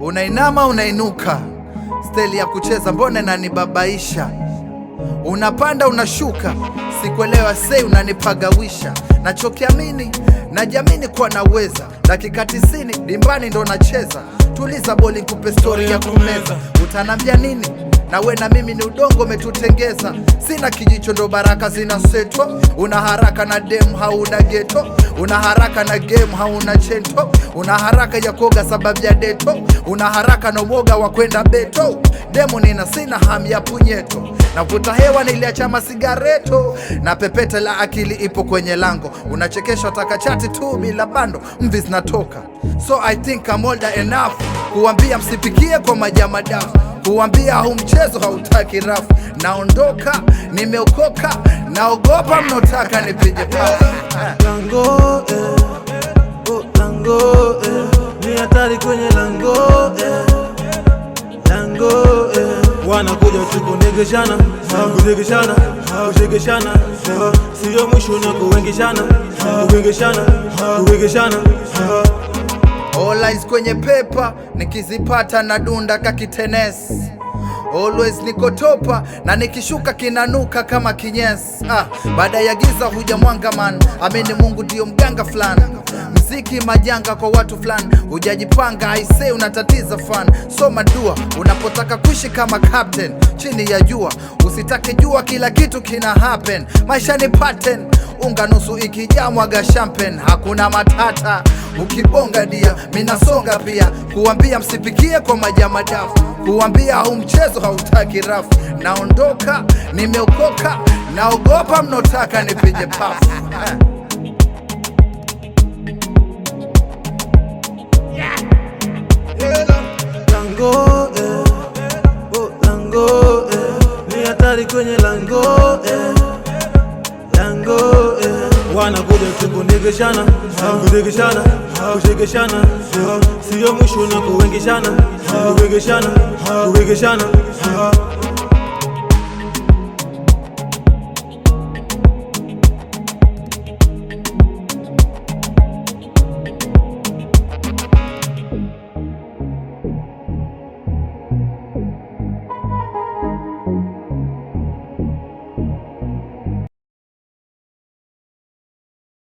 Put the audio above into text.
Unainama unainuka, steli ya kucheza mbona inanibabaisha. Unapanda unashuka, sikuelewa sei unanipagawisha. Nachokiamini, najiamini kuwa naweza. Dakika 90 dimbani ndo nacheza. Tuliza boli nikupe story ya kumeza. Utanambia nini? Na we na mimi ni udongo umetutengeza. Sina kijicho ndo baraka zinasetwa. Una haraka na demu hauna geto. Una haraka na game hauna chento. Una haraka ya koga sababu ya deto. Una haraka na uoga wa kwenda beto. Demu nina sina hamu ya punyeto. Navuta hewa niliacha masigareto. Na pepete la akili ipo kwenye lango. Unachekesha taka chati tu bila bando. Mvi zinatoka. So I think I'm older enough kuambia msipikie kwa majama dafu. Kuambia huu mchezo hautaki rafu. Naondoka, nimeokoka. Naogopa mnotaka nipige pafu. Lango, oh lango, ni hatari kwenye lango, lango, wanakuja tukunegeshana, kunegeshana, kushegeshana, siyo mwisho na kuwengeshana, kuwengeshana. All eyes kwenye pepa, nikizipata na dunda kakitenesi. Always nikotopa na nikishuka kinanuka kama kinyesi. Baada ya giza huja mwanga man. Amini Mungu ndio mganga fulani. Mziki majanga kwa watu fulani. Hujajipanga aisee unatatiza fan. Soma dua unapotaka kuishi kama captain chini ya jua. Usitake jua kila kitu kina happen. Maisha ni pattern. Unga nusu ikijaa mwaga champagne. Hakuna matata ukibonga dia minasonga pia. Kuambia msipikie kwa majama dafu. Kuambia huu mchezo hautaki rafu. Naondoka, nimeokoka. Naogopa mnotaka nipige pafu. Lango, oh lango, ni hatari kwenye lango, lango, wanakuja tukunegeshana, kunegeshana, kushegeshana, siyo mwisho na kuwengeshana, kuwengeshana.